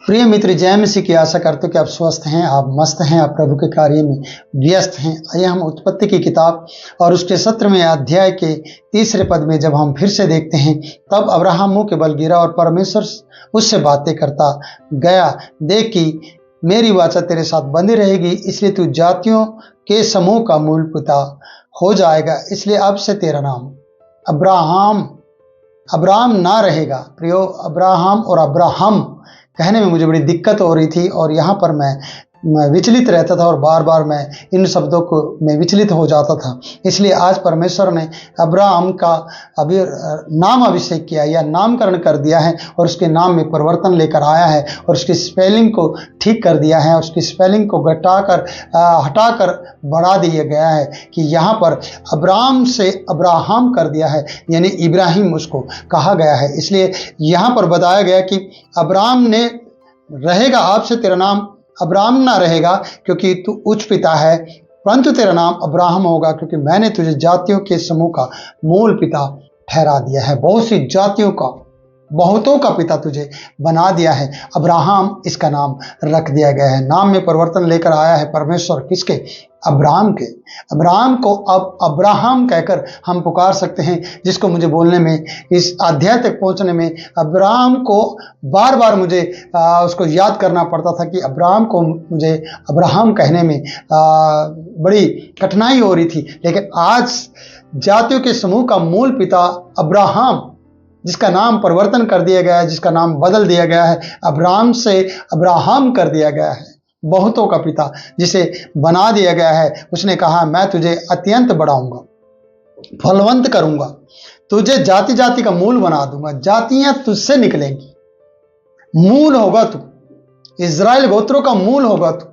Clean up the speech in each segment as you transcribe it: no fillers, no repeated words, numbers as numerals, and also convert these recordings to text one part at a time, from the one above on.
प्रिय मित्र, जय मसीह की आशा करते हो कि आप स्वस्थ हैं, आप मस्त हैं, आप प्रभु के कार्य में व्यस्त हैं। आइए हम उत्पत्ति की किताब और उसके 17वें अध्याय के 3 पद में जब हम फिर से देखते हैं, तब अब्राहम मुंह के बल गिरा और परमेश्वर उससे बातें करता गया, देख कि मेरी वाचा तेरे साथ बंधी रहेगी, इसलिए तू जातियों के समूह का मूल पिता हो जाएगा। इसलिए अब से तेरा नाम अब्राहम ना रहेगा। प्रियो, अब्राहम और अब्राहम कहने में मुझे बड़ी दिक्कत हो रही थी और यहाँ पर मैं विचलित रहता था और बार बार मैं इन शब्दों को मैं विचलित हो जाता था। इसलिए आज परमेश्वर ने अब्राहम का नाम अभिषेक किया या नामकरण कर दिया है और उसके नाम में परिवर्तन लेकर आया है और उसकी स्पेलिंग को ठीक कर दिया है, उसकी स्पेलिंग को हटाकर बढ़ा दिया गया है कि यहाँ पर अब्राहम से अब्राहम कर दिया है, यानी इब्राहिम उसको कहा गया है। इसलिए यहाँ पर बताया गया कि अब्राहम ने रहेगा, आपसे तेरा नाम अब्राहम ना रहेगा क्योंकि तू उच्च पिता है, परंतु तेरा नाम अब्राहम होगा क्योंकि मैंने तुझे जातियों के समूह का मूल पिता ठहरा दिया है। बहुत सी जातियों का, बहुतों का पिता तुझे बना दिया है। अब्राहम इसका नाम रख दिया गया है। नाम में परिवर्तन लेकर आया है परमेश्वर, किसके? अब्राहम के। अब्राहम को अब अब्राहम कहकर हम पुकार सकते हैं, जिसको मुझे बोलने में, इस अध्याय तक पहुंचने में अब्राहम को बार बार मुझे उसको याद करना पड़ता था कि अब्राहम को मुझे अब्राहम कहने में बड़ी कठिनाई हो रही थी। लेकिन आज जातियों के समूह का मूल पिता अब्राहम, जिसका नाम परिवर्तन कर दिया गया है, जिसका नाम बदल दिया गया है, अब्राहम से अब्राहम कर दिया गया है, बहुतों का पिता जिसे बना दिया गया है। उसने कहा, मैं तुझे अत्यंत बढ़ाऊंगा, फलवंत करूंगा, तुझे जाति जाति का मूल बना दूंगा, जातियां तुझसे निकलेंगी, मूल होगा तू, इजराइल गोत्रों का मूल होगा तू।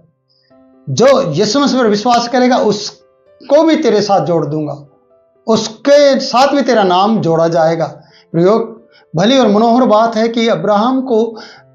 जो यीशु मसीह पर विश्वास करेगा उसको भी तेरे साथ जोड़ दूंगा, उसके साथ भी तेरा नाम जोड़ा जाएगा। प्रयोग भली और मनोहर बात है कि अब्राहम को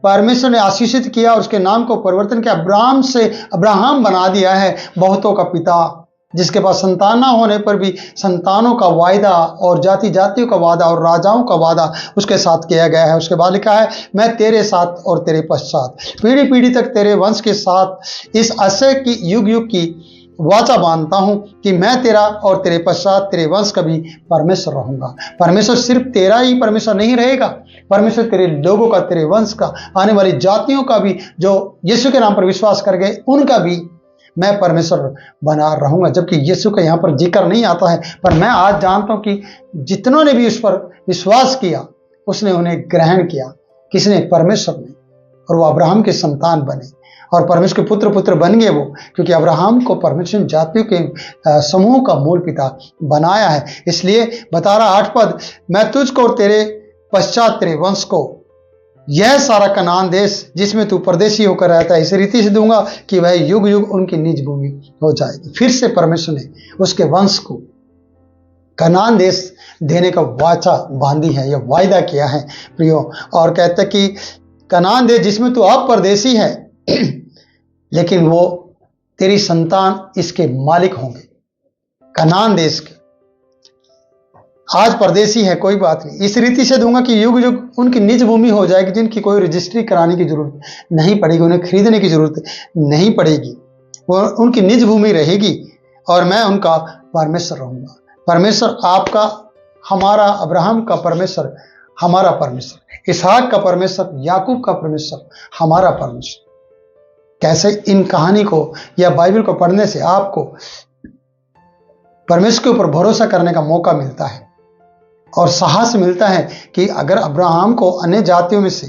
परमेश्वर ने आशीषित किया और उसके नाम को परिवर्तन किया, अब्राहम से अब्राहम बना दिया है, बहुतों का पिता, जिसके पास संतान ना होने पर भी संतानों का वायदा और जाति जातियों का वादा और राजाओं का वादा उसके साथ किया गया है। उसके बाद लिखा है, मैं तेरे साथ और तेरे पश्चात पीढ़ी पीढ़ी तक तेरे वंश के साथ इस आशय की युग युग की वाचा बांधता हूं कि मैं तेरा और तेरे पश्चात तेरे वंश का भी परमेश्वर रहूंगा। परमेश्वर सिर्फ तेरा ही परमेश्वर नहीं रहेगा, परमेश्वर तेरे लोगों का, तेरे वंश का, आने वाली जातियों का भी, जो यीशु के नाम पर विश्वास कर गए उनका भी मैं परमेश्वर बना रहूंगा। जबकि यीशु का यहाँ पर जिक्र नहीं आता है, पर मैं आज जानता हूं कि जितनों ने भी उस पर विश्वास किया उसने उन्हें ग्रहण किया। किसने? परमेश्वर ने। और वो अब्राहम के संतान बने और परमेश्वर के पुत्र बन गए वो, क्योंकि अब्राहम को परमेश्वर जातियों के समूह का मूल पिता बनाया है। इसलिए बता रहा 8 पद, मैं तुझको और तेरे पश्चात तेरे वंश को यह सारा कनान देश जिसमें तू परदेशी होकर रहता है इस रीति से दूंगा कि वह युग युग उनकी निज भूमि हो जाएगी। फिर से परमेश्वर ने उसके वंश को कनान देश देने का वाचा बांधी है, यह वायदा किया है प्रियो। और कहता कि कनान देश जिसमें तू अब परदेशी है लेकिन वो तेरी संतान इसके मालिक होंगे। कनान देश के आज परदेशी है, कोई बात नहीं, इस रीति से दूंगा कि युग युग उनकी निज भूमि हो जाएगी, जिनकी कोई रजिस्ट्री कराने की जरूरत नहीं पड़ेगी, उन्हें खरीदने की जरूरत नहीं पड़ेगी, वो उनकी निज भूमि रहेगी और मैं उनका परमेश्वर रहूंगा। परमेश्वर आपका, हमारा, अब्राहम का परमेश्वर हमारा परमेश्वर, इसहाक का परमेश्वर, याकूब का परमेश्वर हमारा परमेश्वर। कैसे इन कहानी को या बाइबल को पढ़ने से आपको परमेश्वर के ऊपर भरोसा करने का मौका मिलता है और साहस मिलता है कि अगर अब्राहम को अन्य जातियों में से,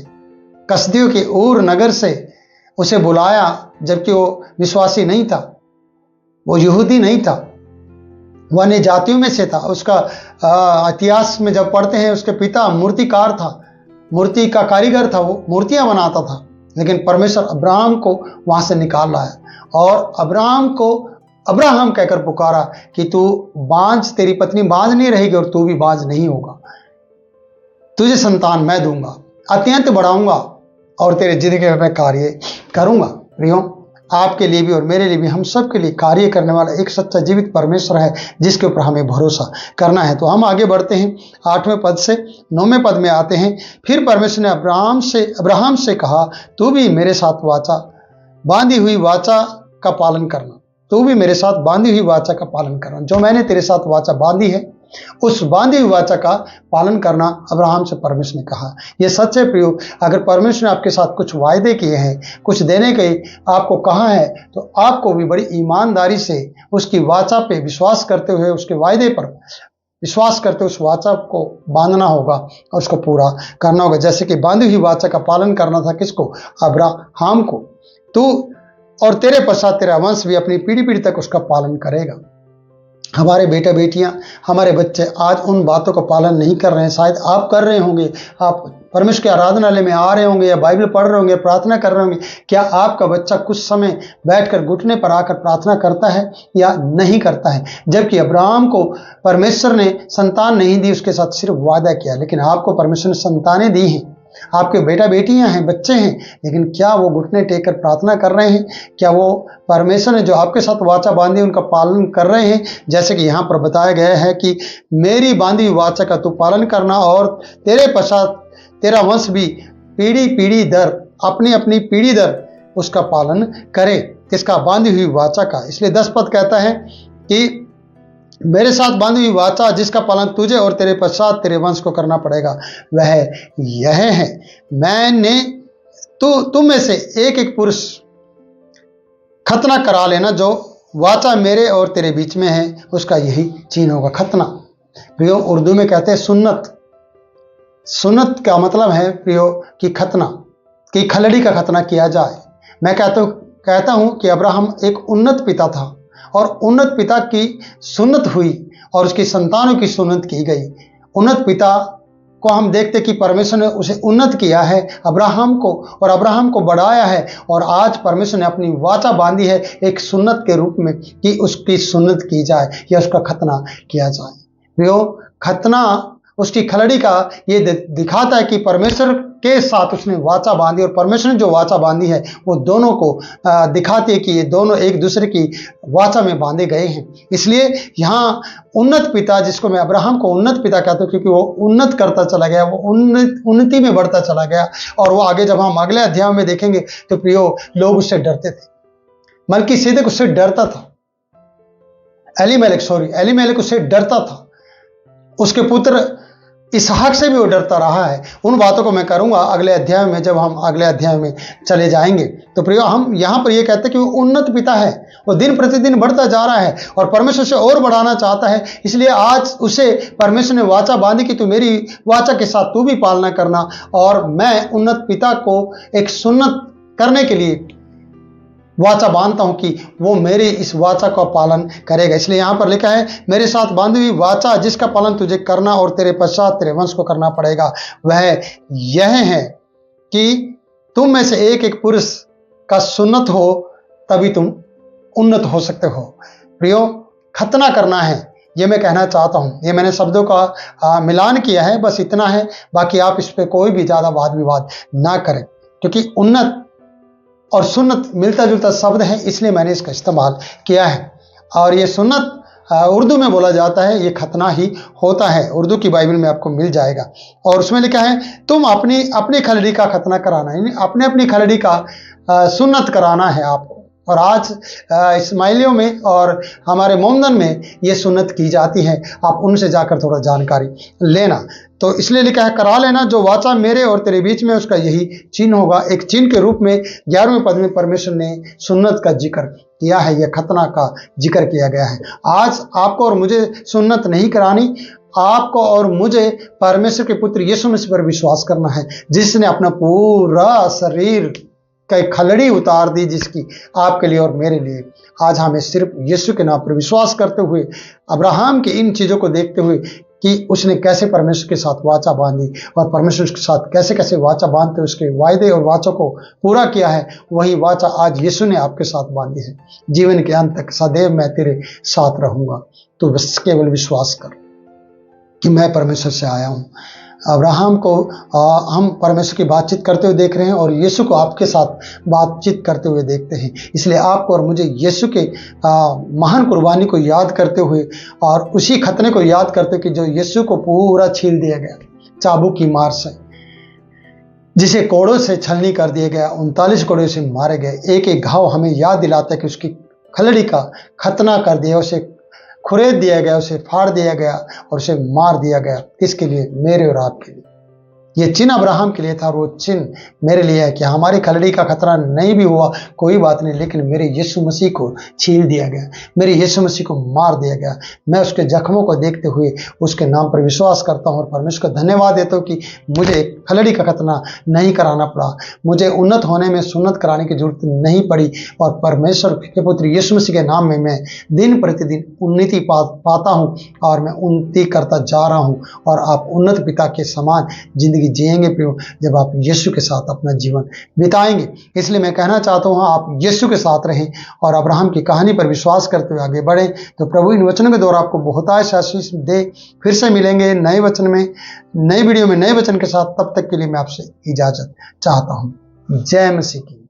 कसदियों के ऊर नगर से उसे बुलाया, जबकि वो विश्वासी नहीं था, वो यहूदी नहीं था, वो अन्य जातियों में से था। उसका इतिहास में जब पढ़ते हैं, उसके पिता मूर्तिकार था, मूर्ति का कारीगर था, वो मूर्तियां बनाता था। लेकिन परमेश्वर अब्राहम को वहां से निकाल लाया और अब्राहम को अब्राहम कहकर पुकारा कि तू बांझ, तेरी पत्नी बांझ नहीं रहेगी और तू भी बांझ नहीं होगा, तुझे संतान मैं दूंगा, अत्यंत बढ़ाऊंगा और तेरे जिंदगी में कार्य करूंगा। प्रियो, आपके लिए भी और मेरे लिए भी, हम सब के लिए कार्य करने वाला एक सच्चा जीवित परमेश्वर है जिसके ऊपर हमें भरोसा करना है। तो हम आगे बढ़ते हैं 8वें पद से 9वें पद में आते हैं। फिर परमेश्वर ने अब्राहम से कहा, तू भी मेरे साथ वाचा बांधी हुई वाचा का पालन करना, तू भी मेरे साथ बांधी हुई वाचा का पालन करना। जो मैंने तेरे साथ वाचा बांधी है उस बांधी हुई वाचा का पालन करना अब्राहम से परमेश्वर ने कहा। यह सच है प्रियो, अगर परमेश्वर ने आपके साथ कुछ वायदे किए हैं, कुछ देने के आपको कहा है, तो आपको भी बड़ी ईमानदारी से उसकी वाचा पे विश्वास करते हुए, उसके वायदे पर विश्वास करते उस वाचा को बांधना होगा और उसको पूरा करना होगा। जैसे कि बांधी हुई वाचा का पालन करना था किसको? अब्राहम को। तू और तेरे पश्चात तेरा वंश भी अपनी पीढ़ी पीढ़ी तक उसका पालन करेगा। हमारे बेटे बेटियां, हमारे बच्चे आज उन बातों का पालन नहीं कर रहे हैं। शायद आप कर रहे होंगे, आप परमेश्वर के आराधनालय में आ रहे होंगे या बाइबल पढ़ रहे होंगे, प्रार्थना कर रहे होंगे। क्या आपका बच्चा कुछ समय बैठकर घुटने पर आकर प्रार्थना करता है या नहीं करता है? जबकि अब्राहम को परमेश्वर ने संतान नहीं दी, उसके साथ सिर्फ वादा किया, लेकिन आपको परमेश्वर ने संतानें दी हैं। आपके बेटा बेटियां हैं, बच्चे हैं, लेकिन क्या वो घुटने टेक कर प्रार्थना कर रहे हैं? क्या वो परमेश्वर ने जो आपके साथ वाचा बांधी उनका पालन कर रहे हैं? जैसे कि यहाँ पर बताया गया है कि मेरी बांधी हुई वाचा का तू पालन करना और तेरे पश्चात तेरा वंश भी पीढ़ी पीढ़ी दर अपनी अपनी पीढ़ी दर उसका पालन करे, किसका? बांधी हुई वाचा का। इसलिए 10 पद कहता है कि मेरे साथ बांधी हुई वाचा जिसका पालन तुझे और तेरे पश्चात तेरे वंश को करना पड़ेगा, वह यह है, मैंने तुम में से एक एक पुरुष खतना करा लेना, जो वाचा मेरे और तेरे बीच में है उसका यही चिन्ह होगा। खतना प्रियो उर्दू में कहते हैं सुन्नत। सुन्नत का मतलब है प्रियो कि खतना, कि खलड़ी का खतना किया जाए। मैं कहता हूं कि अब्राहम एक उन्नत पिता था और उन्नत पिता की सुन्नत हुई और उसकी संतानों की सुन्नत की गई। उन्नत पिता को हम देखते कि परमेश्वर ने उसे उन्नत किया है, अब्राहम को, और अब्राहम को बढ़ाया है, और आज परमेश्वर ने अपनी वाचा बांधी है एक सुन्नत के रूप में कि उसकी सुन्नत की जाए या उसका खतना किया जाए। प्रियो, खतना उसकी खलड़ी का ये दिखाता है कि परमेश्वर के साथ उसने वाचा बांधी, और परमेश्वर ने जो वाचा बांधी है वो दोनों को दिखाती है कि ये दोनों एक दूसरे की वाचा में बांधे गए हैं। इसलिए यहाँ उन्नत पिता, जिसको मैं अब्राहम को उन्नत पिता कहता हूँ क्योंकि वो उन्नत करता चला गया, वो उन्नति में बढ़ता चला गया, और वो आगे जब हम अगले अध्याय में देखेंगे तो प्रियो लोग उससे डरते थे। मलकीसेदेक उससे डरता था, एलीमेलेक उससे डरता था, उसके पुत्र इसहाक से भी वो डरता रहा है। उन बातों को मैं करूंगा अगले अध्याय में, जब हम अगले अध्याय में चले जाएंगे। तो प्रियो, हम यहाँ पर ये कहते हैं कि वो उन्नत पिता है, वो दिन प्रतिदिन बढ़ता जा रहा है और परमेश्वर से और बढ़ाना चाहता है। इसलिए आज उसे परमेश्वर ने वाचा बांधी कि तू मेरी वाचा के साथ तू भी पालना करना, और मैं उन्नत पिता को एक सुन्नत करने के लिए वाचा बांधता हूं कि वो मेरे इस वाचा का पालन करेगा। इसलिए यहां पर लिखा है, मेरे साथ बांधी हुई वाचा जिसका पालन तुझे करना और तेरे पश्चात तेरे वंश को करना पड़ेगा, वह यह है कि तुम में से एक एक पुरुष का सुन्नत हो, तभी तुम उन्नत हो सकते हो। प्रियो, खतना करना है, ये मैं कहना चाहता हूं। ये मैंने शब्दों का मिलान किया है, बस इतना है। बाकी आप इस पर कोई भी ज्यादा वाद विवाद ना करें, क्योंकि उन्नत और सुन्नत मिलता जुलता शब्द है, इसलिए मैंने इसका इस्तेमाल किया है। और ये सुन्नत उर्दू में बोला जाता है, ये खतना ही होता है। उर्दू की बाइबल में आपको मिल जाएगा, और उसमें लिखा है तुम अपनी खलड़ी का खतना कराना, यानी अपने अपनी खलड़ी का सुन्नत कराना है आपको। और आज इस्माइलियों में और हमारे मोमदन में ये सुन्नत की जाती है, आप उनसे जाकर थोड़ा जानकारी लेना। तो इसलिए लिखा है, करा लेना, जो वाचा मेरे और तेरे बीच में उसका यही चिन्ह होगा। एक चिन्ह के रूप में 11वें पद में परमेश्वर ने सुन्नत का जिक्र किया है, यह खतना का जिक्र किया गया है। आज आपको और मुझे सुन्नत नहीं करानी, आपको और मुझे परमेश्वर के पुत्र यीशु मसीह पर विश्वास करना है, जिसने अपना पूरा शरीर का एक खलड़ी उतार दी, जिसकी आपके लिए और मेरे लिए। आज हमें सिर्फ यीशु के नाम पर विश्वास करते हुए, अब्राहम की इन चीजों को देखते हुए कि उसने कैसे परमेश्वर के साथ वाचा बांधी और परमेश्वर के साथ कैसे कैसे वाचा बांधते उसके वायदे और वाचों को पूरा किया है, वही वाचा आज यीशु ने आपके साथ बांधी है। जीवन के अंत तक सदैव मैं तेरे साथ रहूंगा, तो बस केवल विश्वास कर कि मैं परमेश्वर से आया हूं। अब्राहम को हम परमेश्वर की बातचीत करते हुए देख रहे हैं और यीशु को आपके साथ बातचीत करते हुए देखते हैं। इसलिए आपको और मुझे यीशु के महान कुर्बानी को याद करते हुए और उसी खतने को याद करते कि जो यीशु को पूरा छील दिया गया चाबुक की मार से, जिसे कोड़ों से छलनी कर दिया गया, 39 कोड़ों से मारे गए। एक एक घाव हमें याद दिलाता है कि उसकी खलड़ी का खतना कर दिया, उसे खुरेद दिया गया, उसे फाड़ दिया गया और उसे मार दिया गया। किसके लिए? मेरे और आपके लिए। ये चिन्ह अब्राहम के लिए था और वो चिन्ह मेरे लिए है कि हमारी खलड़ी का खतरा नहीं भी हुआ कोई बात नहीं, लेकिन मेरे यीशु मसीह को छील दिया गया, मेरे यीशु मसीह को मार दिया गया। मैं उसके जख्मों को देखते हुए उसके नाम पर विश्वास करता हूँ और परमेश्वर को धन्यवाद देता हूँ कि मुझे खलड़ी का खतना नहीं कराना पड़ा, मुझे उन्नत होने में सुन्नत कराने की जरूरत नहीं पड़ी और परमेश्वर के पुत्र यीशु मसीह के नाम में मैं दिन प्रतिदिन उन्नति पाता हूँ और मैं उन्नति करता जा रहा हूँ। और आप उन्नत पिता के समान जिंदगी जिएंगे प्रियो जब आप यीशु के साथ अपना जीवन बिताएंगे। इसलिए मैं कहना चाहता हूँ आप यीशु के साथ रहें और अब्राहम की कहानी पर विश्वास करते हुए आगे बढ़ें, तो प्रभु इन वचनों के द्वारा आपको बहुतायत आशीष दे। फिर से मिलेंगे नए वचन में, नई वीडियो में, नए वचन के साथ। तब तक के लिए मैं आपसे इजाजत चाहता हूँ। जय मसीह की।